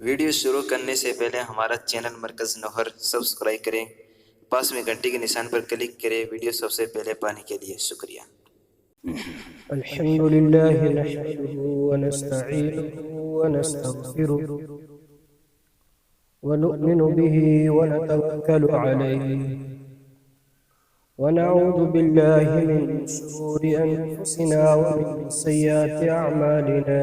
Video शुरू करने से पहले हमारा चैनल मरकज़ नौहर सब्सक्राइब करें, पास में घंटी के निशान पर क्लिक करें वीडियो सबसे पहले पाने के लिए। शुक्रिया। अल्हम्दुलिल्लाह नहमदुहु व नस्तईनुहु व नस्तगफिरुहु व नु'मिनु बिही व नतवक्कलु अलैहि व नऊज़ु बिल्लाहि मिन शुरूरि अनफुसिना व मिन सय्यिआति अअमालिना।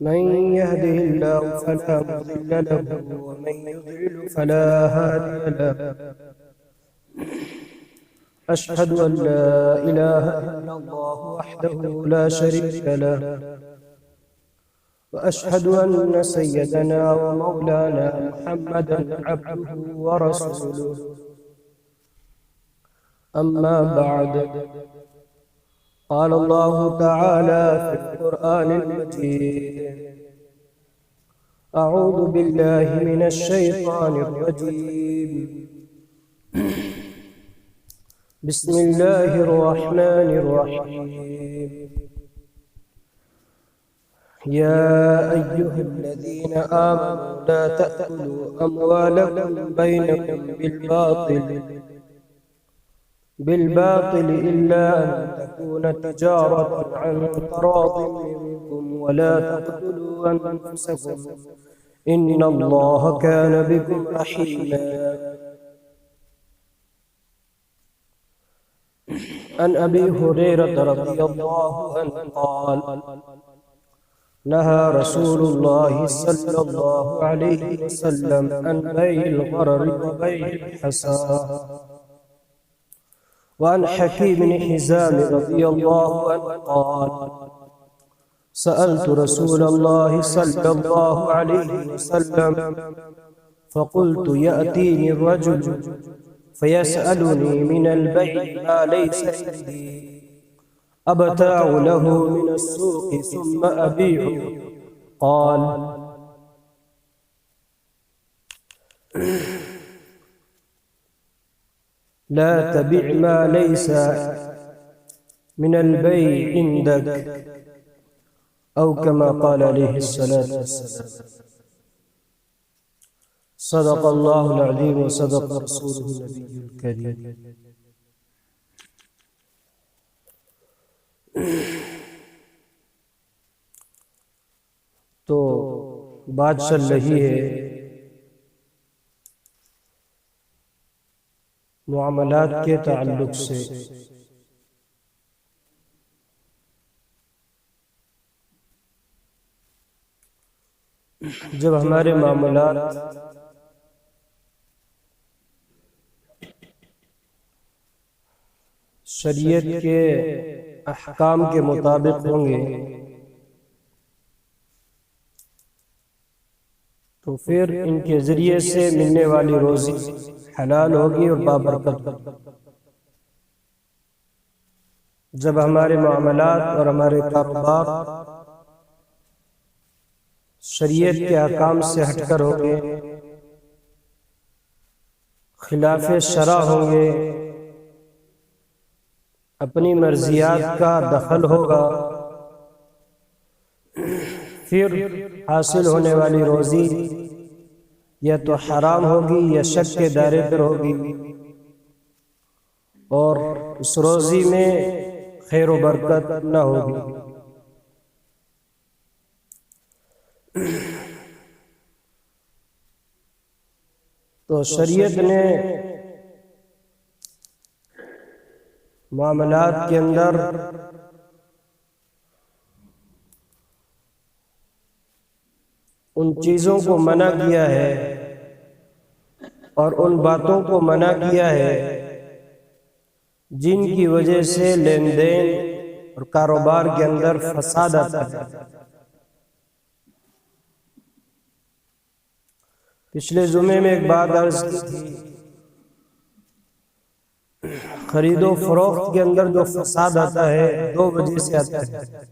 मन यहदिहिल्लाहु फला मुदिल्ल लहु व मन युद्लिल फला हादिय लहु। अशहदु अन ला इलाहा इल्लल्लाह वहदहु ला शरीका लह व अशहदु अन्न सय्यदना व मौलाना मुहम्मदन अब्दुहु व रसूलुहु। अम्मा बअद, क़ाल अल्लाहु तआला फ़िल क़ुरआनिल मजीद, अऊज़ु बिल्लाहि मिनश शैतानिर रजीम, बिस्मिल्लाहिर रहमानिर रहीम। या अय्युहल्लज़ीना आमनू ला तअकुलू अम्वालकुम बैनकुम बिलबातिल इल्ला अन तकून तिजारतन अन तरादिन मिनकुम वला तक़तुलू अनफुसकुम इन्नल्लाह कान बिकुम रहीमा। अन अबी हुरैरह रज़ियल्लाहु अन्हु क़ाल नहा रसूलुल्लाह सल्लल्लाहु अलैहि वसल्लम अन बैइल ग़रर व बैइल हसा। व अन हकीम बिन हिज़ाम रज़ियल्लाहु अन्हु क़ाल सअलतु रसूलल्लाह सल्लल्लाहु अलैहि वसल्लम फ़क़ुल्तु यअतीनी अर्रजुल फ़यसअलुनी मिनल बैइ मा लैसा इंदी अबताअ लहु मिनस सूक़ि सुम्मा अबीअहु। क़ाल ला तबिअ मा लैसा मिनल बैइ इंदक औ कमा क़ाल अलैहिस्सलातु वस्सलाम। सदक़ल्लाहुल अज़ीम व सदक़ रसूलुहुन नबियुल करीम। तो बात चल रही है मुआमलात के ताल्लुक से। जब हमारे मामलात शरीयत के अहकाम के मुताबिक होंगे तो फिर इनके ज़रिए से मिलने वाली रोज़ी हलाल होगी और बाबरकत होगी। जब हमारे मामलात और हमारे कारोबार शरीयत के अहकाम से हटकर होंगे, खिलाफ शरा होंगे, अपनी मर्जियात का दखल होगा, फिर हासिल होने वाली रोज़ी या तो हराम होगी या शक के दायरे पर होगी और उस रोज़ी में खैर व बरकत न होगी। तो शरीयत ने मामलात के अंदर उन चीज़ों को मना किया है और उन बातों को मना किया है जिनकी वजह से लेन देन और कारोबार के अंदर फसाद आता है। पिछले जुमे में एक बात अर्ज की थी, खरीदो फरोख्त के अंदर जो फसाद आता है दो वजह से आता है।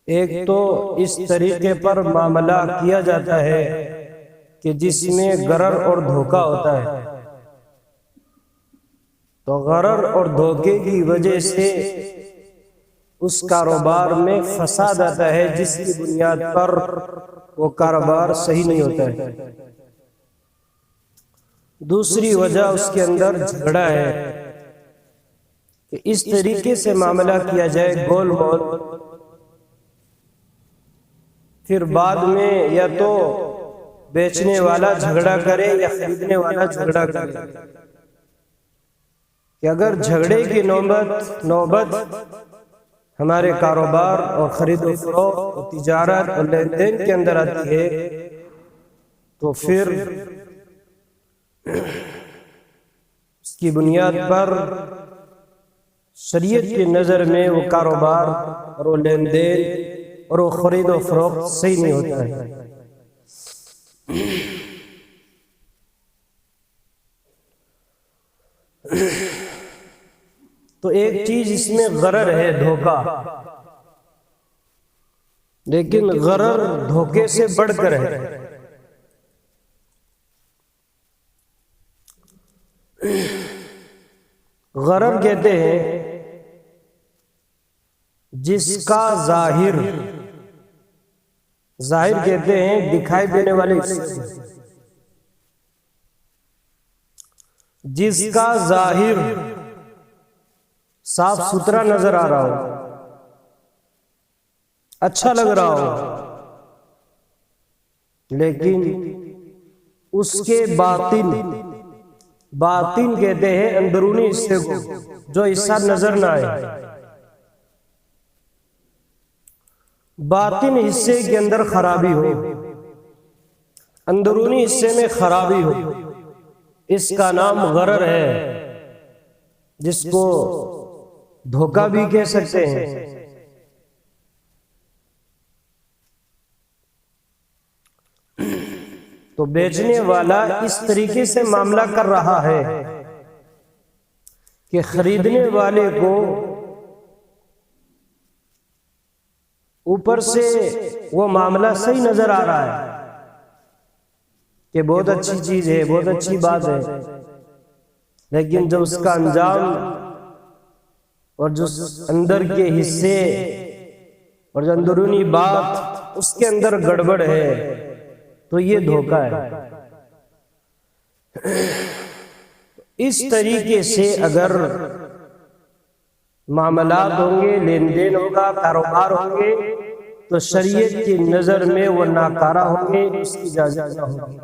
एक तो इस तरीके पर मामला किया जाता है कि जिसमें गरर और धोखा होता है, तो गरर और धोखे की वजह से उस कारोबार में फसाद आता है, जिसकी बुनियाद पर वो कारोबार सही नहीं होता है। दूसरी वजह उसके अंदर झगड़ा है कि इस तरीके से मामला किया जाए गोल मोल, फिर बाद में या तो बेचने वाला झगड़ा करे या खरीदने वाला झगड़ा करे। कि अगर झगड़े की नौबत हमारे कारोबार और खरीदो फरोख्त और तिजारत और लेन देन के अंदर आती है, तो फिर उसकी बुनियाद पर शरीयत की नज़र में वो कारोबार और वो लेन देन और वो खरीदो फरोख्त सही नहीं होता है। तो एक चीज इसमें गरर है, धोखा। लेकिन गरर धोखे से बढ़कर है। गरर कहते हैं जिसका जाहिर कहते हैं दिखाई देने वाले हिस्से, जिसका जाहिर साफ सुथरा नजर आ रहा हो, अच्छा लग रहा हो, लेकिन उसके बातिन कहते हैं अंदरूनी हिस्से को, जो हिस्सा नजर ना आए। बातिन हिस्से के अंदर खराबी हो, अंदरूनी हिस्से में खराबी हो, इसका नाम गरर है, जिसको धोखा भी कह सकते हैं। तो बेचने वाला इस तरीके से मामला कर रहा है कि खरीदने वाले को ऊपर से वो मामला सही नजर आ रहा है कि बहुत अच्छी चीज है, बहुत अच्छी बात है, लेकिन जब उसका अंजाम और जो अंदर के हिस्से और जो अंदरूनी बात उसके अंदर गड़बड़ है, तो ये धोखा है। इस तरीके से अगर मामलात होंगे, लेन देन होगा, कारोबार होंगे, तो शरीयत की नजर में वो नाकारा होंगे, इसकी इजाजत ना होगी।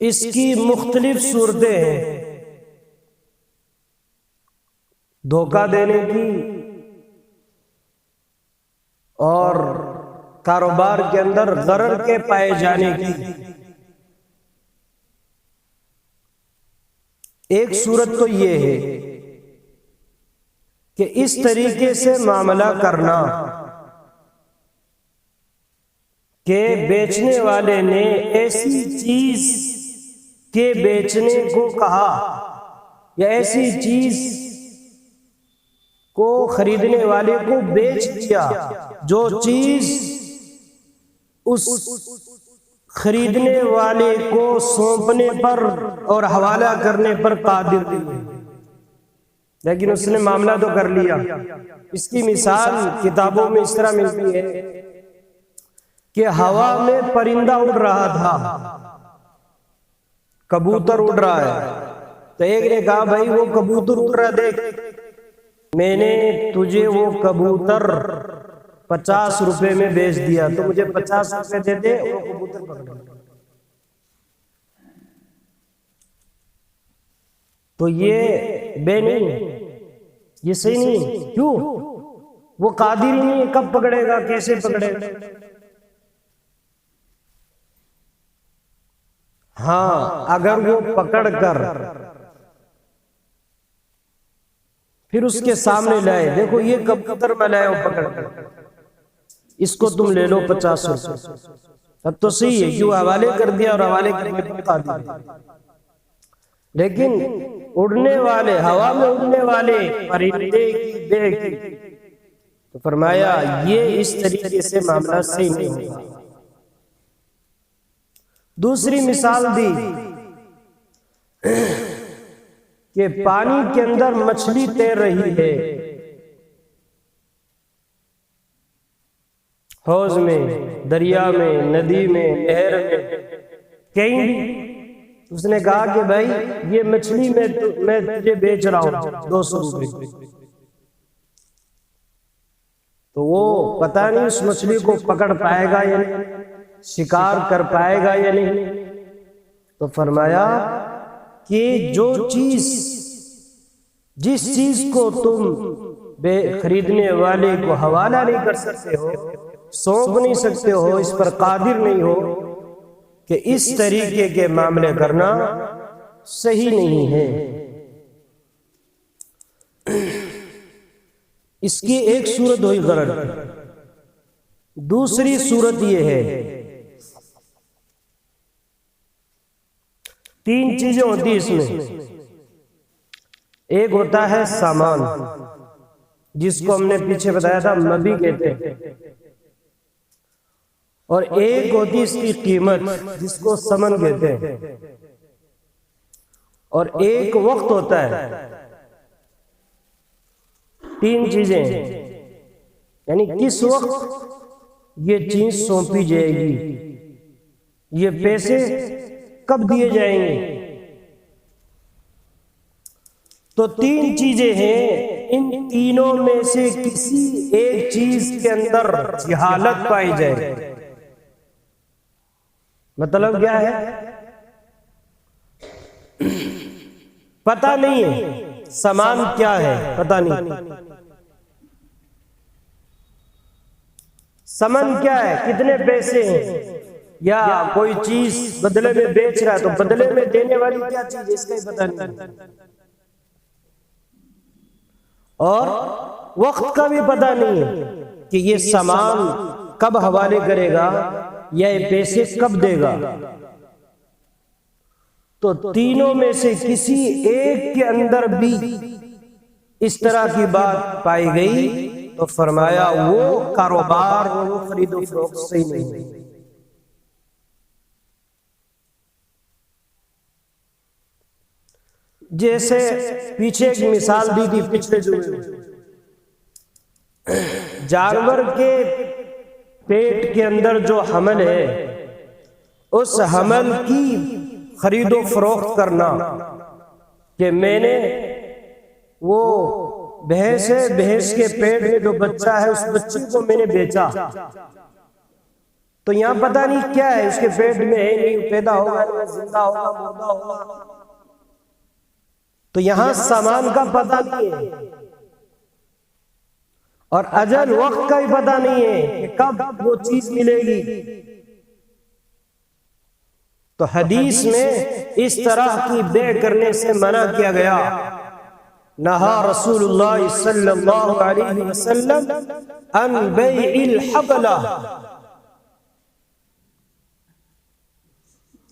इसकी मुख्तलिफ सूरतें हैं धोखा देने की और कारोबार के अंदर गरर के पाए जाने की। एक सूरत तो ये है कि इस तरीके से मामला करना कि बेचने वाले ने ऐसी चीज के बेचने को कहा या ऐसी चीज को खरीदने वाले को बेच दिया जो चीज उस खरीदने वाले को सौंपने पर और हवाला करने पर कादिर नहीं, लेकिन उसने मामला तो कर लिया। इसकी मिसाल किताबों में इस तरह मिलती है कि हवा में परिंदा उड़ रहा था, कबूतर उड़ रहा है, तो एक ने कहा भाई वो कबूतर उड़ रहा, देख मैंने तुझे वो कबूतर 50 रुपए में बेच दिया, तो मुझे 50 रुपए दे दे, वो कबूतर पकड़। तो ये बे नहीं, ये सही नहीं। क्यों? वो कादिर ही नहीं, कब पकड़ेगा, कैसे पकड़ेगा? हाँ, अगर वो पकड़ कर फिर उसके सामने लाए, देखो ये कबूतर मैं लाया हूं पकड़ कर, इसको तुम ले लो 50 रुपए, तब तो सही है, क्यों हवाले कर दिया और हवाले करने पर कादिर। लेकिन उड़ने वाले, हवा में उड़ने वाले परिंदे की देख, तो फरमाया ये इस तरीके से मामला सही नहीं होगा। दूसरी मिसाल दी कि पानी के अंदर मछली तैर रही है, हौज में, दरिया में, नदी में, नहर में, कहीं भी। उसने कहा कि भाई ये मछली मैं तुझे बेच रहा हूं 200 रुपए। तो वो पता नहीं उस मछली को पकड़ पाएगा या नहीं, शिकार कर पाएगा या नहीं। तो फरमाया कि जिस चीज को तुम खरीदने वाले को हवाला नहीं कर सकते हो, सौंप नहीं सकते हो, इस पर कादिर नहीं हो, कि इस तरीके के मामले करना सही नहीं है। इसकी एक सूरत हुई गलत। दूसरी सूरत यह है, 3 चीजें होती है इसमें। एक होता है सामान, जिसको हमने पीछे बताया था मबी कहते हैं, और एक होती इसकी कीमत, जिसको समन कहते हैं, और एक वक्त होता है। 3 चीजें, यानी किस वक्त ये चीज सौंपी जाएगी, ये पैसे कब दिए जाएंगे। तो 3 चीजें हैं, इन तीनों में से किसी एक चीज के अंदर जहालत पाई जाए। मतलब क्या है, पता नहीं है सामान क्या है, पता नहीं समन क्या है, कितने पैसे हैं, या कोई चीज बदले में बेच रहा है तो बदले में देने वाली क्या चीज है, इसका ही पता नहीं। और वक्त का भी पता नहीं है कि ये सामान कब हवाले करेगा या ये पैसे कब देगा। तो तीनों में से किसी एक के अंदर भी इस तरह की बात पाई गई तो फरमाया वो कारोबार, वो खरीदो फरोख्त सही नहीं है। जैसे पीछे एक मिसाल दी थी पिछले जुमे, जानवर के पेट के अंदर जो हमल है, उस हमल की खरीदो फरोख्त करना, कि मैंने वो भैंस है, भैंस के पेट में जो बच्चा है उस बच्चे को मैंने बेचा, तो यहां पता नहीं क्या है उसके पेट में है, नहीं पैदा होगा, जिंदा होगा, मुर्दा होगा, तो यहां सामान का पता नहीं है, और अजल वक्त का भी पता नहीं है कि कब वो चीज मिलेगी। तो हदीस में इस तरह की बे करने से मना किया गया। नहा रसूलुल्लाह सल्लल्लाहु अलैहि वसल्लम अन बैइल हबला,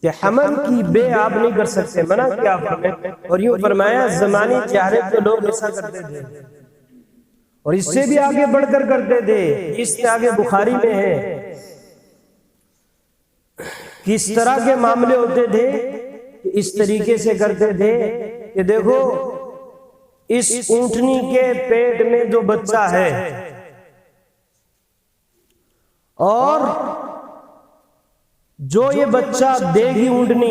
कि हमल की बे आप नहीं कर सकते, मना किया आपने। और यूं फरमाया ज़माने चाहे तो लोग ऐसा करते थे, और इससे भी आगे बढ़कर करते थे। इससे आगे बुखारी में है किस तरह के मामले होते थे कि इस तरीके से करते थे कि देखो इस ऊंटनी के पेट में जो बच्चा है, और जो ये बच्चा देगी ऊंटनी,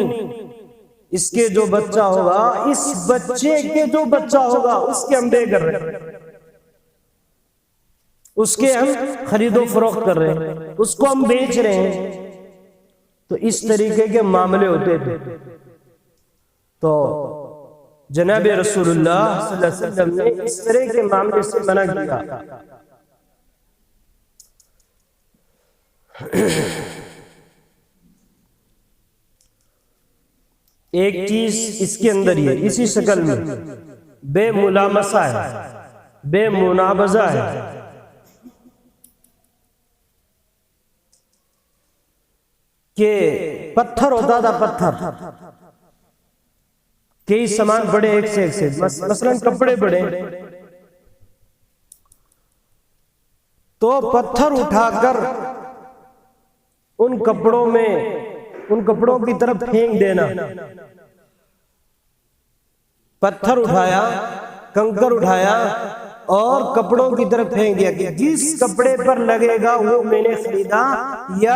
इसके जो बच्चा होगा, इस बच्चे के जो बच्चा होगा उसके हम बे कर रहे हैं, उसके हम खरीदो फरोख्त कर रहे हैं, उसको हम बेच रहे हैं। तो इस तरीके के मामले होते थे। तो जनाब रसूलुल्लाह सल्लल्लाहु अलैहि वसल्लम ने इस तरह के मामले से मना किया। एक चीज इसके अंदर ही है, इसी शक्ल में बेमुलामसा है, बेमुनाबजा है। कि पत्थर होता था, पत्थर कई सामान बड़े एक से एक से, मसलन कपड़े बड़े, तो पत्थर उठाकर उन कपड़ों की तरफ फेंक देना। पत्थर उठाया, कंकर उठाया, और कपड़ों की तरफ फेंक दिया कि जिस कपड़े पर लगेगा वो मैंने खरीदा या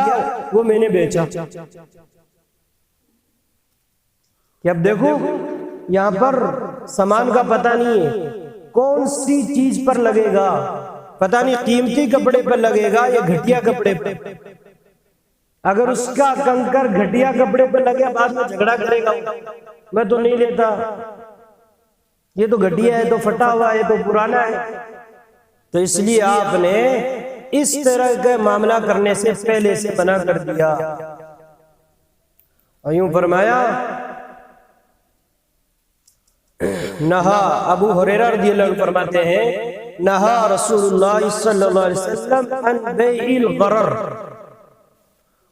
वो मैंने बेचा। कि अब देखो यहां पर सामान का पता नहीं है, कौन सी चीज पर लगेगा, पता नहीं कीमती कपड़े पर लगेगा या घटिया कपड़े पर। अगर उसका कंकर घटिया कपड़े पर लगे बाद में झगड़ा करेगा, मैं तो नहीं लेता, ये तो घटिया है, तो फटा हुआ है, तो पुराना है। तो इसलिए आपने इस तरह का मामला करने से पहले से मना कर दिया। और यूं फरमाया, नहा, अबू हुरैरा रज़ियल्लाहु अन्हु फरमाते हैं, नहा रसूलुल्लाह सल्लल्लाहु अलैहि वसल्लम अन बैइल गरर,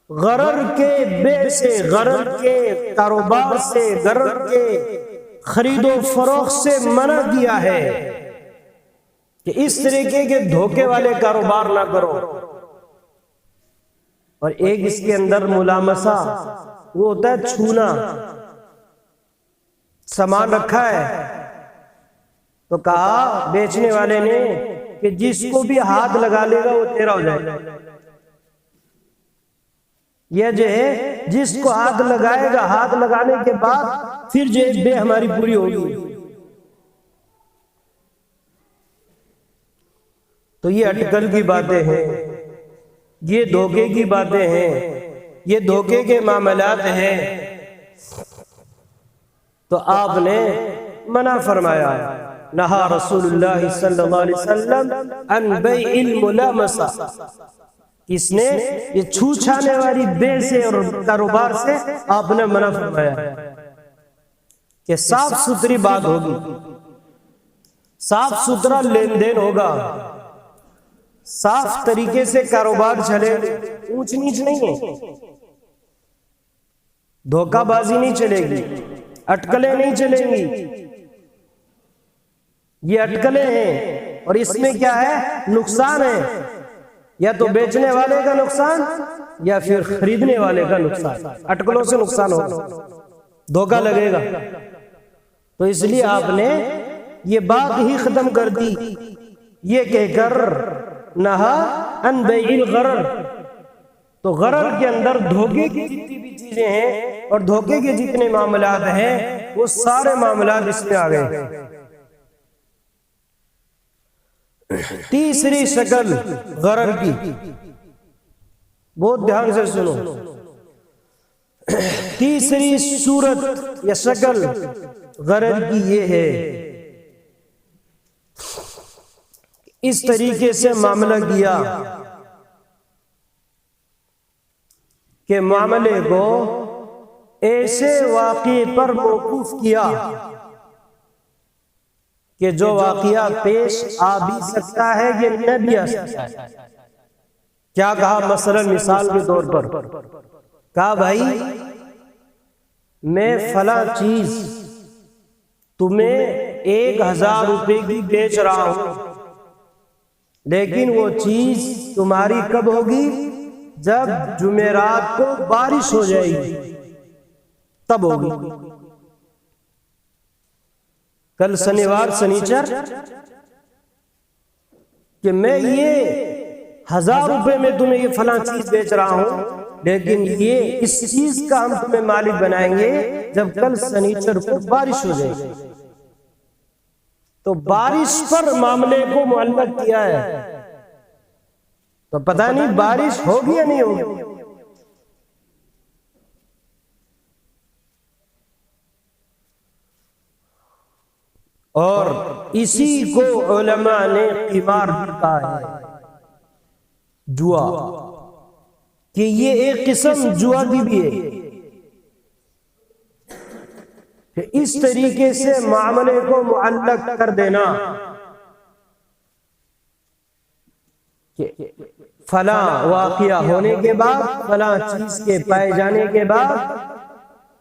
गरर के बे से, गरर के कारोबार से, गरर के खरीदो फरोख्त से मना किया है कि इस तरीके के धोखे वाले कारोबार ना करो। और एक इसके अंदर मुलामसा, वो होता है छूना। सामान रखा है तो कहा बेचने वाले ने कि जिसको भी हाथ लगा लेगा वो तेरा हो जाएगा। यह जो है जिसको हाथ लगाएगा, हाथ लगाने के बाद फिर जो बे हमारी पूरी होगी। तो ये अटकल की बातें हैं, ये धोखे की बातें हैं, ये धोखे के मामलात हैं। तो आपने मना फरमाया, नहा रसूलुल्लाह सल्लल्लाहु अलैहि वसल्लम अन बैइल मुलामसा, किसने ये छू छाने वाली बे से और कारोबार से आपने मना फरमाया कि साफ सुथरी बात होगी, साफ सुथरा लेन देन होगा, साफ तरीके से कारोबार चले, ऊंच नीच नहीं है, धोखाबाजी नहीं चलेगी, अटकलें नहीं चलेंगी। ये अटकलें हैं और इसमें क्या है, नुकसान है, या तो बेचने वाले का नुकसान या फिर खरीदने वाले का नुकसान। अटकलों से नुकसान होगा, धोखा लगेगा। तो इसलिए आपने ये बात ही खत्म कर दी, ये कहकर नहा अन बैइल गरर। तो गरर के अंदर धोखे की जितनी भी चीजें हैं और धोखे के जितने मामलात हैं वो सारे मामलात इसमें आ गए। तीसरी शक्ल गरर की, बहुत ध्यान से सुनो, तीसरी सूरत या शक्ल गरर की ये है, इस तरीके से मामला किया कि मामले को ऐसे वाक़े पर मौकूफ किया कि जो वाक़या पेश आ भी सकता है कि न भी आ सकता है। क्या कहा, मसलन मिसाल के तौर पर कहा, भाई मैं फला चीज तुम्हें 1000 रुपए की बेच रहा हूं, लेकिन वो चीज तुम्हारी कब होगी, जब जुमेरात को बारिश हो जाएगी तब होगी। कल शनिवार शनिचर कि मैं ये 1000 रुपए में तुम्हें ये फला चीज बेच रहा हूं, लेकिन ये इस चीज का हम तुम्हें मालिक बनाएंगे जब कल शनिचर को बारिश हो जाएगी। तो बारिश पर मामले को मुअल्लक किया है, तो पता नहीं बारिश होगी या नहीं होगी। और इसी को उलमा ने क़िमार भी कहा है, जुआ, कि ये एक किस्म जुआ की भी है कि इस तरीके से मामले को मुअल्लक कर देना कि फला वाक़या होने के बाद, फला चीज के पाए जाने के बाद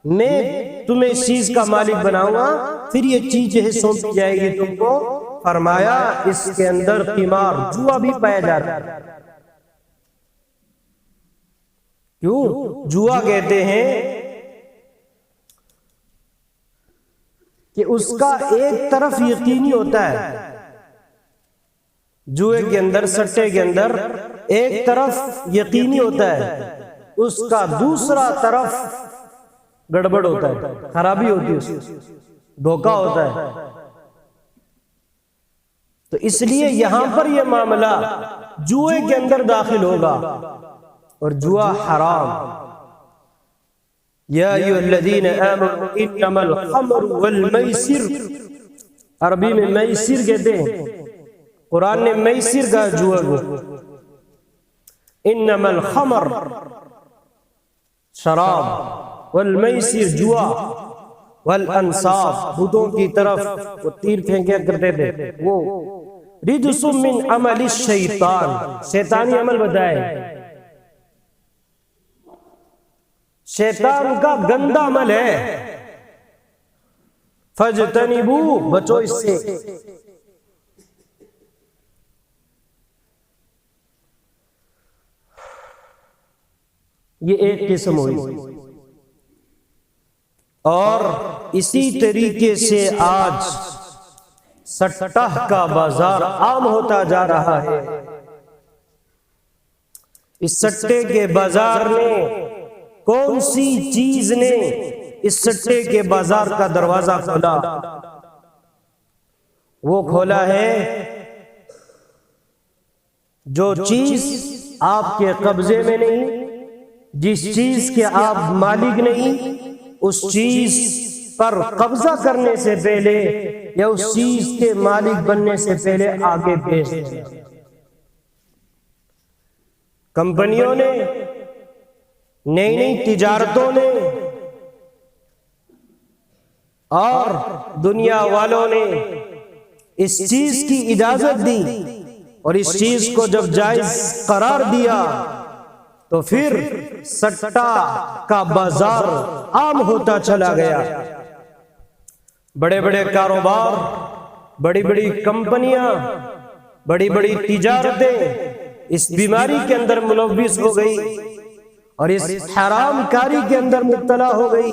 मैं तुम्हें इस चीज का मालिक बनाऊंगा, फिर ये चीज है सौंपी जाएगी तुमको। फरमाया इसके अंदर क़िमार, जुआ भी पाया जाता है। क्यों जुआ कहते हैं कि उसका एक तरफ यकीनी होता है जुए के अंदर, सट्टे के अंदर एक तरफ यकीनी होता है, उसका दूसरा तरफ गड़बड़ होता है, खराबी होती है, उसमें धोखा होता है। तो इसलिए यहां पर यह मामला जुए के अंदर दाखिल होगा और जुआ हराम। या अय्युहल्लज़ीना आमनू इन्नमल खम्रु वल मैसिर, अरबी में मैसिर कहते हैं, कुरान ने मैसिर का जुआ को, इन्नमल खम्र शराब, वल मैसिर जुआ, वल अंसाब बुतों की तरफ वो तीर फेंका करते थे, वो रिजसुम मिन अमलि शैतान, शैतानी अमल बताए, शैतान का गंदा अमल है, फजतनिबू बचो इससे। ये एक किस्म हुई। और इसी तरीके से आज सट्टा का बाजार आम होता जा रहा है। इस सट्टे के बाजार ने, कौन सी चीज ने इस सट्टे के बाजार का दरवाजा खोला? वो खोला है जो चीज आपके कब्जे में नहीं, जिस चीज के आप मालिक नहीं, उस चीज पर कब्जा करने से पहले या उस चीज के मालिक बनने से पहले आगे बेच दिया। कंपनियों ने, नई नई तिजारतों ने और दुनिया वालों ने इस चीज की इजाजत दी और इस चीज को जब जायज करार दिया तो फिर सट्टा का बाजार आम होता चला गया। बड़े बड़े कारोबार, बड़ी बड़ी कंपनियां, बड़ी बड़ी तिजारतें इस बीमारी के अंदर मुलव्विस हो गई और इस हराम कारी के अंदर मुब्तला हो गई।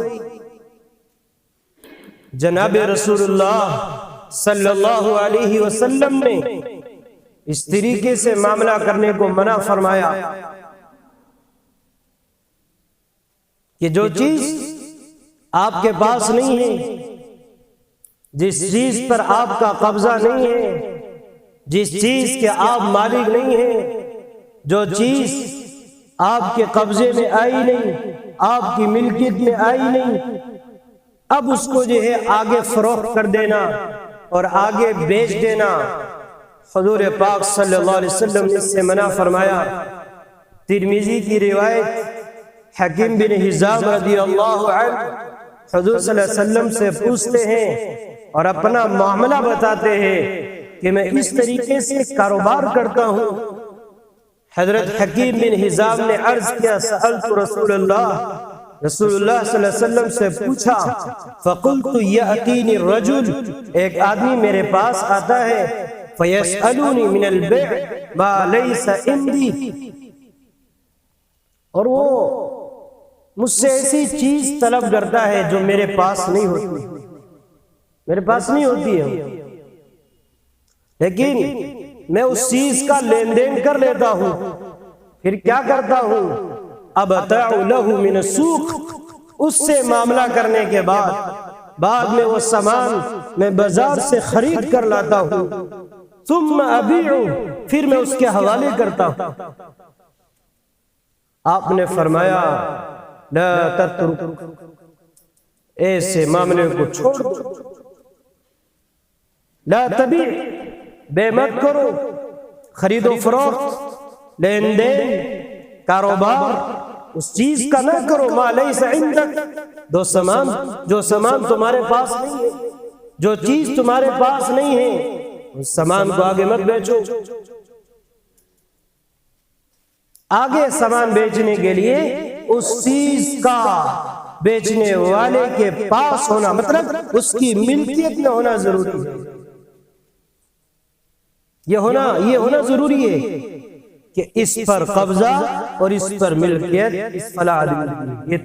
जनाब रसूलुल्लाह सल्लल्लाहु अलैहि वसल्लम ने इस तरीके से मामला करने को मना फरमाया कि जो चीज आपके पास नहीं है, जिस चीज पर आपका कब्जा नहीं है, जिस चीज के आप मालिक नहीं हैं, जो चीज आपके कब्जे में आई नहीं, आपकी मिल्कियत में आई नहीं, अब उसको जो है आगे फरोख्त कर देना और आगे बेच देना, हुजूर पाक सल्लल्लाहु अलैहि वसल्लम ने इससे मना फरमाया। तिरमिजी की रिवायत, हकीम बिन हिजाम रज़ियल्लाहु अन्हु हुजूर सल्लल्लाहु अलैहि वसल्लम से पूछते हैं और अपना मामला बताते हैं कि मैं इस तरीके से कारोबार करता हूँ। हजरत हकीम बिन हिजाम ने अर्ज किया, सअलतु रसूलुल्लाह, रसूलुल्लाह सल्लल्लाहु अलैहि वसल्लम से पूछा, फकुल्तु यातीनी रजुल, एक आदमी मेरे पास आता है, फयसअलुनी मिनल बै' मा लैसा इंदी, और वो मुझसे ऐसी चीज तलब करता है जो मेरे पास नहीं होती, मेरे पास नहीं होती है, लेकिन मैं उस चीज का लेन देन कर लेता हूं। फिर क्या करता हूं? अब लहू मिन सूक, उससे मामला करने के बाद में वो सामान मैं बाजार से खरीद कर लाता हूं, तुम अबीउ, फिर मैं उसके हवाले करता हूं। आपने फरमाया, ला तत्रुक, ऐसे मामले को छोड़ दो, ला तबी, बेमत करो, खरीदो फरोख्त, लेन देन, कारोबार उस चीज का ना करो, मा लैसा इंदक, जो सामान तुम्हारे पास नहीं है, जो चीज तुम्हारे पास नहीं है, उस सामान को आगे मत बेचो। आगे सामान बेचने के लिए उस चीज का बेचने वाले के पास होना, मतलब उसकी मिल्कियत में होना जरूरी है। ये होना जरूरी है कि इस पर कब्जा और इस पर मिल्कियत इस फला आदमी ये,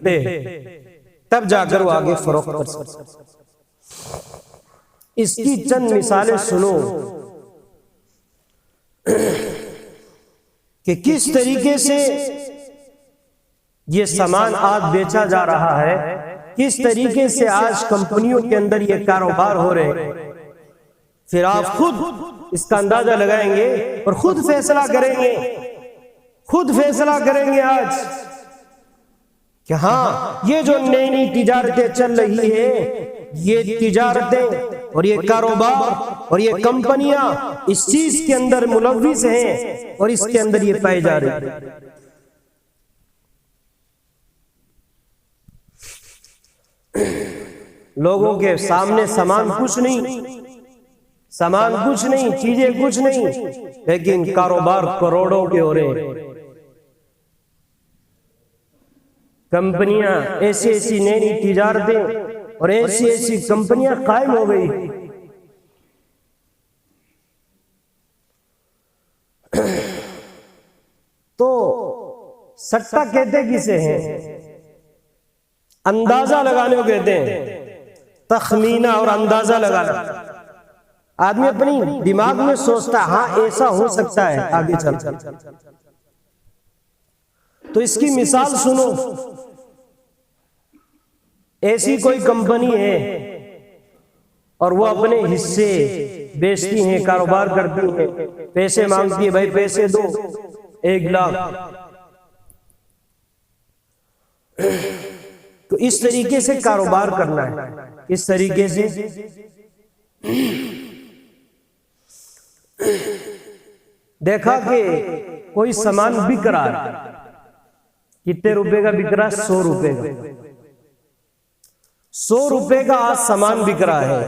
तब जाकर वो आगे फरोख्त कर सकते। इसकी चंद मिसालें सुनो। कि किस तरीके से ये सामान आज बेचा जा रहा है, किस तरीके से आज कंपनियों के अंदर ये कारोबार हो रहे हैं। फिर आप खुद इसका अंदाजा लगाएंगे और खुद फैसला करेंगे आज कि हाँ, ये जो नई नई तिजारतें चल रही है, ये तिजारतें और ये कारोबार और ये कंपनियां इस चीज के अंदर मुलव्विस हैं और इसके अंदर ये पाए जा रहे हैं। लोगों के सामने सामान कुछ नहीं, चीजें कुछ नहीं, लेकिन कारोबार करोड़ों के हो रहे हैं। कंपनियां ऐसी नई नई तिजारतें और ऐसी कंपनियां कायम हो गई। तो सट्टा कहते किसे हैं? अंदाजा लगाने को कहते हैं, तखमीना और अंदाजा लगाना। आदमी अपनी दिमाग में सोचता है हाँ ऐसा हो सकता है आगे चल। तो इसकी मिसाल सुनो। ऐसी कोई कंपनी है और वो अपने हिस्से बेचती हैं, कारोबार करती हैं, पैसे मांगती है, भाई पैसे दो 1 लाख। तो इस तरीके से कारोबार करना है। इस तरीके से देखा कि कोई सामान बिक रहा है, कितने रुपए का बिक रहा है? 100 रुपए का। 100 रुपए का आज सामान बिक रहा है।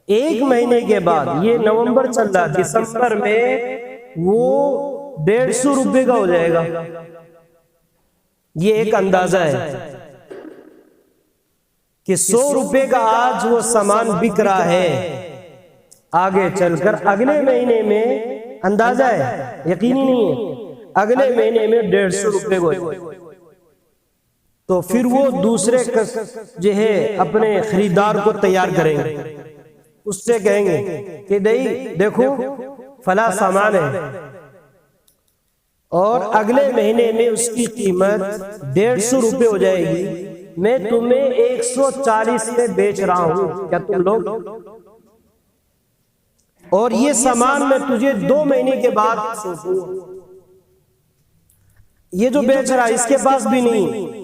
1 महीने के बाद, ये नवंबर चल रहा है, दिसंबर में वो 150 रुपए का हो जाएगा। ये एक अंदाजा है कि 100 रुपए का आज वो सामान बिक रहा है, आगे चलकर अगले महीने में अंदाजा है, यकीनी नहीं है, अगले महीने में 150 रुपए को। तो फिर वो दूसरे जो है अपने खरीदार को तैयार करेंगे, उससे कहेंगे कि देखो फला सामान है और अगले महीने में उसकी कीमत 150 रुपए हो जाएगी, मैं तुम्हें 140 में बेच रहा हूं, क्या तुम लोग? और ये सामान मैं तुझे 2 महीने के बाद ये जो बेच रहा है इसके पास भी नहीं,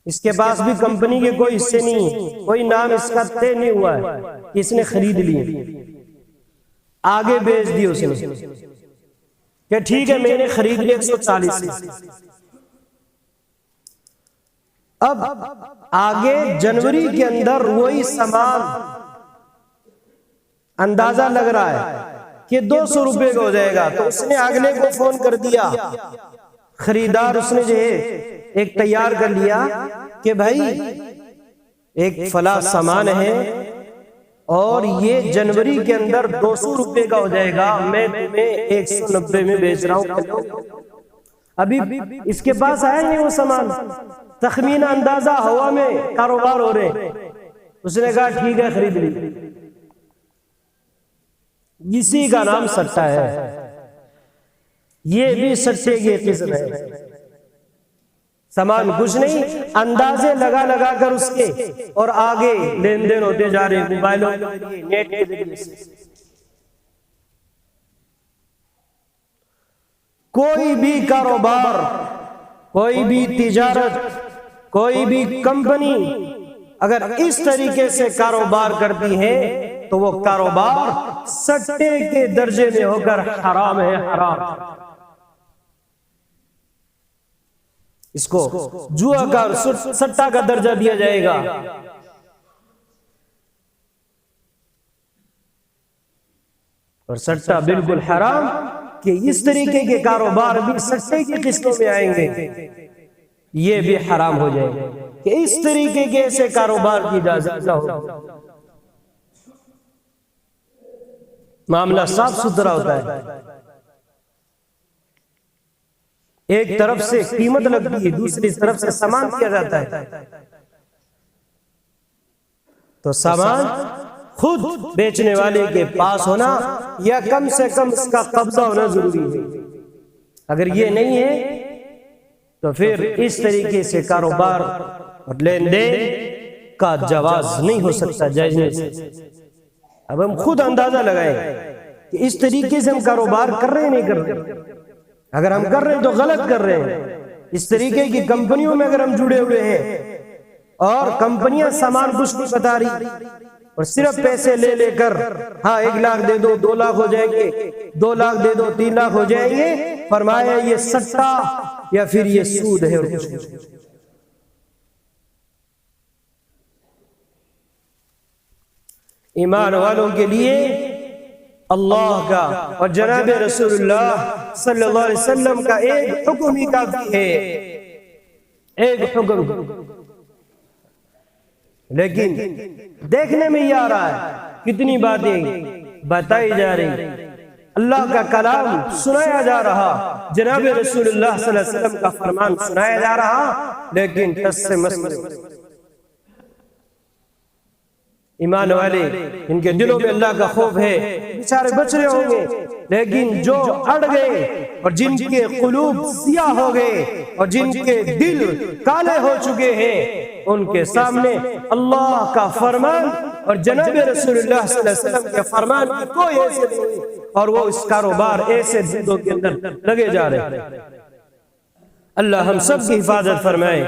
इसके पास भी कंपनी के कोई हिस्से नहीं, कोई नाम इसका तय नहीं हुआ है, इसने खरीद लिए, आगे बेच दिए उसने कि ठीक है मैंने खरीद लिया 140। अब आगे जनवरी के अंदर वही सामान अंदाजा लग रहा है कि 200 रुपए का हो जाएगा, तो उसने अगले को फोन कर दिया, खरीदार उसने जो है एक तैयार कर लिया कि भाई एक फला सामान है और ये जनवरी के अंदर 200 रुपए का हो जाएगा, मैं तुम्हें 190 में बेच रहा हूं। अभी इसके पास आया नहीं वो सामान, तखमीना अंदाजा हवा में कारोबार हो रहे। उसने कहा ठीक है खरीद ली। इसी का नाम सट्टा है, ये भी सट्टे की किस्म है। सामान कुछ नहीं, अंदाजे लगा लगा कर उसके और आगे लेन देन होते जा रहे मोबाइलों नेट के जरिए से। कोई भी कारोबार, कोई भी तिजारत, कोई भी कंपनी अगर इस तरीके से कारोबार करती है तो वो कारोबार सट्टे के दर्जे में होकर हराम है, हराम। इसको जुआ का और सट्टा का दर्जा दिया जाएगा। और सट्टा बिल्कुल हराम कि इस तरीके के कारोबार भी सट्टे की किस्तों में आएंगे, ये भी हराम हो जाएगा कि इस तरीके के ऐसे कारोबार की इजाजत न हो। मामला साफ सुथरा होता है, एक तरफ से कीमत लगती है, दूसरी तरफ से सामान किया जाता है। तो सामान खुद बेचने वाले के पास होना या कम से कम उसका कब्जा होना जरूरी है। अगर ये नहीं है तो फिर इस तरीके से कारोबार और लेन देन का जवाज नहीं हो सकता, जायज नहीं हो सकता। अब हम खुद अंदाजा लगाएं कि इस तरीके से हम कारोबार कर रहे हैं नहीं कर रहे। अगर हम कर रहे हैं तो गलत कर रहे हैं। इस तरीके की कंपनियों में अगर हम जुड़े हुए हैं और कंपनियां सामान कुछ नहीं बता रही और सिर्फ पैसे ले लेकर, हाँ 1 लाख दे दो 2 लाख हो जाएंगे, 2 लाख दे दो 3 लाख हो जाएंगे, फरमाया ये सट्टा या फिर ये सूद है और कुछ नहीं। ईमान वालों के लिए अल्लाह का और जनाब रसूलुल्लाह सल्लल्लाहु अलैहि वसल्लम का एक हुक्म ही काफी है, एक हुक्म। लेकिन देखने में ये आ रहा है कितनी बातें बताई जा रही, अल्लाह का कलाम सुनाया जा रहा, जनाब रसूलुल्लाह सल्लल्लाहु अलैहि वसल्लम का फरमान सुनाया जा रहा, लेकिन टस से मस ईमान वाले इनके दिलों में अल्लाह का खौफ है, बेचारे बच रहे होंगे। लेकिन जो अड़ गए और जिनके कुलूब सिया हो गए और जिनके दिल काले हो चुके हैं, उनके सामने अल्लाह का फरमान और जनाब रसूलुल्लाह सल्लल्लाहु अलैहि वसल्लम के फरमान की कोई ऐसे नहीं, और वो इस कारोबार ऐसे जिंदों के अंदर लगे जा रहे हैं। अल्लाह हम सब की हिफाजत फरमाए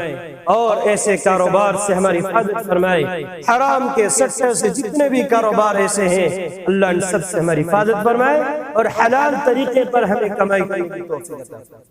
और ऐसे कारोबार से हमारी हिफाजत फरमाए। हराम के सट्टे से जितने भी कारोबार ऐसे हैं, अल्लाह इन सब से हमारी हिफाजत फरमाए और हलाल तरीके पर हमें कमाई करने की तौफीक अता फरमाए।